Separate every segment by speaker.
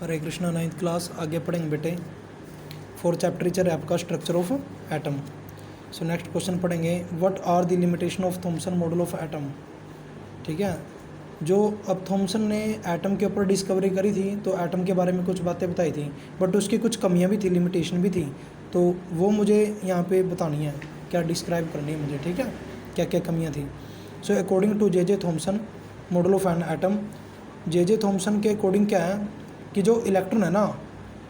Speaker 1: हरे Krishna. 9th class आगे पढ़ेंगे बेटे। 4th चैप्टर है आपका structure of atom. So next question पढ़ेंगे, what are the limitation of Thomson model of atom. ठीक है, जो अब थॉमसन ने एटम के ऊपर डिस्कवरी करी थी तो एटम के बारे में कुछ बातें बताई थी, बट उसकी कुछ कमियां भी थी, लिमिटेशन भी थी, तो वो मुझे यहाँ पे बतानी है, क्या डिस्क्राइब करनी है मुझे। ठीक है, क्या क्या कमियाँ थी। So according to J Thomson model of an atom, J Thomson के अकॉर्डिंग क्या है कि जो इलेक्ट्रॉन है ना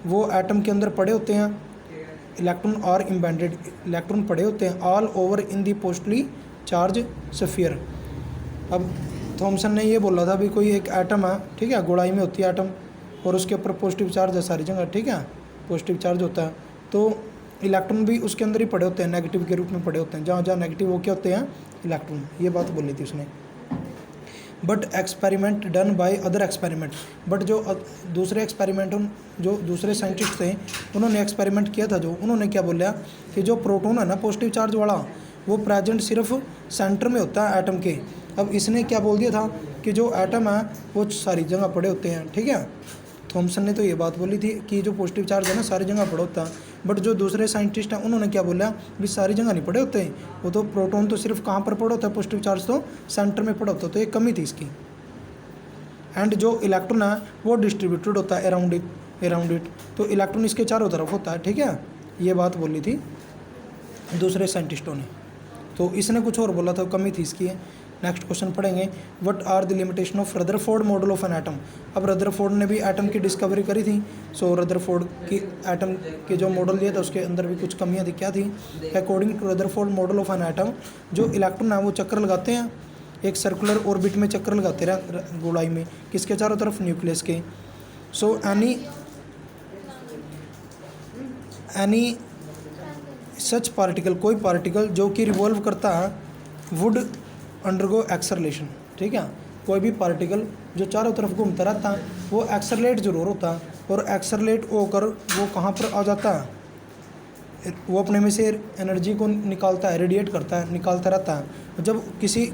Speaker 1: वो एटम के अंदर पड़े होते हैं, इलेक्ट्रॉन और इम्बेडेड इलेक्ट्रॉन पड़े होते हैं all over in the positively charge sphere. अब थॉमसन ने ये बोला था भी कोई एक एटम है, ठीक है, गोलाई में होती है एटम और उसके ऊपर पॉजिटिव चार्ज है सारी जगह, ठीक है, पॉजिटिव चार्ज होता है, तो इलेक्ट्रॉन भी उसके अंदर ही पड़े होते हैं, नेगेटिव के रूप में पड़े होते हैं, जहाँ जहाँ नेगेटिव वो क्या होते हैं, इलेक्ट्रॉन। ये बात बोली थी उसने। But experiment done by other experiment, but जो दूसरे एक्सपेरिमेंट जो दूसरे साइंटिस्ट थे उन्होंने एक्सपेरिमेंट किया था, जो उन्होंने क्या बोला कि जो प्रोटॉन है ना पॉजिटिव चार्ज वाला वो प्रेजेंट सिर्फ सेंटर में होता है एटम के। अब इसने क्या बोल दिया था कि जो एटम है वो सारी जगह पड़े होते हैं, ठीक है। थॉमसन ने तो ये बात बोली थी कि जो पॉजिटिव चार्ज है ना सारी जगह पड़े होता है, बट जो दूसरे साइंटिस्ट हैं उन्होंने क्या बोला भी सारी जगह नहीं पड़े होते, वो तो प्रोटॉन तो सिर्फ कहाँ पर पड़ा होता है, पॉजिटिव चार्ज तो सेंटर में पड़ा होता है, तो एक कमी थी इसकी। एंड जो इलेक्ट्रॉन है वो डिस्ट्रीब्यूटेड होता है अराउंड इट, तो इलेक्ट्रॉन इसके चारों तरफ होता है, ठीक है। ये बात बोली थी दूसरे साइंटिस्टों ने, तो इसने कुछ और बोला था, कमी थी इसकी। नेक्स्ट क्वेश्चन पढ़ेंगे, what are the limitation of Rutherford model of an atom. अब रदरफोर्ड ने भी एटम की डिस्कवरी करी थी, सो रदरफोर्ड की एटम के जो मॉडल दिया था उसके अंदर भी कुछ कमियां थी। क्या थी? According to Rutherford model of an atom, जो इलेक्ट्रॉन है वो चक्कर लगाते हैं, एक सर्कुलर ऑर्बिट में चक्कर लगाते रहे गोलाई में, किसके चारों तरफ, न्यूक्लियस के। सो एनी सच पार्टिकल, कोई पार्टिकल जो कि रिवॉल्व करता है, वुड अंडरगो एक्सरलेशन, ठीक है, कोई भी पार्टिकल जो चारों तरफ घूमता रहता है वो एक्सरलेट जरूर होता है, और एक्सरलेट होकर वो कहाँ पर आ जाता है, वो अपने में से एनर्जी को निकालता है, रेडिएट करता है, निकालता रहता है। जब किसी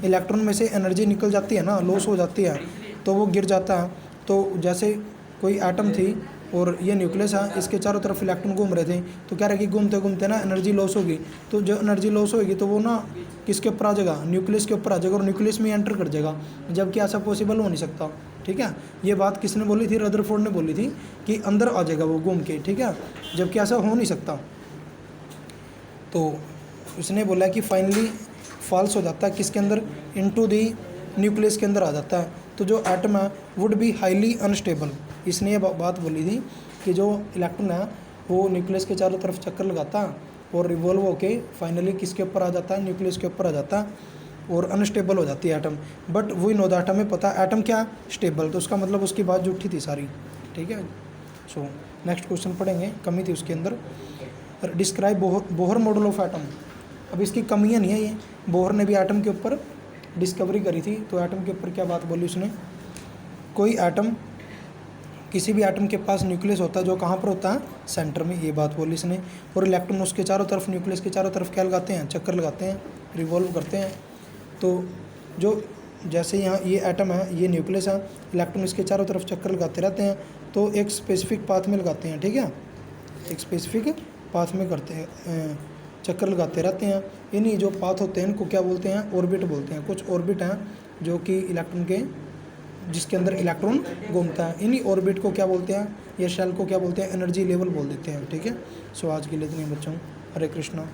Speaker 1: इलेक्ट्रॉन में से एनर्जी निकल जाती है ना, लॉस हो जाती है, तो वो गिर जाता है। तो जैसे कोई एटम थी और ये न्यूक्लियस है, इसके चारों तरफ इलेक्ट्रॉन घूम रहे थे, तो क्या रहेगी, घूमते घूमते ना एनर्जी लॉस होगी, तो जो एनर्जी लॉस होगी तो वो ना किसके ऊपर आ जाएगा, न्यूक्लियस के ऊपर आ जाएगा और न्यूक्लियस में एंटर कर जाएगा, जबकि ऐसा पॉसिबल हो नहीं सकता, ठीक है। ये बात किसने बोली थी? रदरफोर्ड ने बोली थी कि अंदर आ जाएगा वो घूम के, ठीक है, जबकि ऐसा हो नहीं सकता। तो उसने बोला कि फाइनली फॉल्स हो जाता है, किसके अंदर, इनटू दी न्यूक्लियस के अंदर आ जाता है, तो जो एटम है वुड बी हाईली अनस्टेबल। इसने ये बात बोली थी कि जो इलेक्ट्रॉन है वो न्यूक्लियस के चारों तरफ चक्कर लगाता है और रिवॉल्व होके फाइनली किसके ऊपर आ जाता है, न्यूक्लियस के ऊपर आ जाता है और अनस्टेबल हो जाती है एटम। बट वही नो द एटम में पता है एटम क्या, स्टेबल, तो उसका मतलब उसकी बात झूठी थी सारी, ठीक है। सो नेक्स्ट क्वेश्चन पढ़ेंगे, कमी थी उसके अंदर, describe Bohr model of atom. अब इसकी कमियाँ नहीं है, ये बोहर ने भी एटम के ऊपर डिस्कवरी करी थी, तो एटम के ऊपर क्या बात बोली उसने, कोई एटम, किसी भी एटम के पास न्यूक्लियस होता है जो कहाँ पर होता है, सेंटर में, ये बात बोली इसने, और इलेक्ट्रॉन उसके चारों तरफ, न्यूक्लियस के चारों तरफ क्या लगाते हैं, चक्कर लगाते हैं, रिवॉल्व करते हैं। तो जो जैसे यहाँ ये एटम है, ये न्यूक्लियस है, इलेक्ट्रॉन इसके चारों तरफ चक्कर लगाते रहते हैं, तो एक स्पेसिफिक पाथ में लगाते हैं, ठीक है, एक स्पेसिफिक पाथ में करते हैं, चक्कर लगाते रहते हैं। इन्हीं जो पाथ होते हैं इनको क्या बोलते हैं, ऑर्बिट बोलते हैं। कुछ ऑर्बिट हैं जो कि इलेक्ट्रॉन के, जिसके अंदर इलेक्ट्रॉन घूमता है, इन्हीं ऑर्बिट को क्या बोलते हैं, या शेल को क्या बोलते हैं, एनर्जी लेवल बोल देते हैं, ठीक है। सो आज के लिए इतने बच्चों, हरे कृष्णा।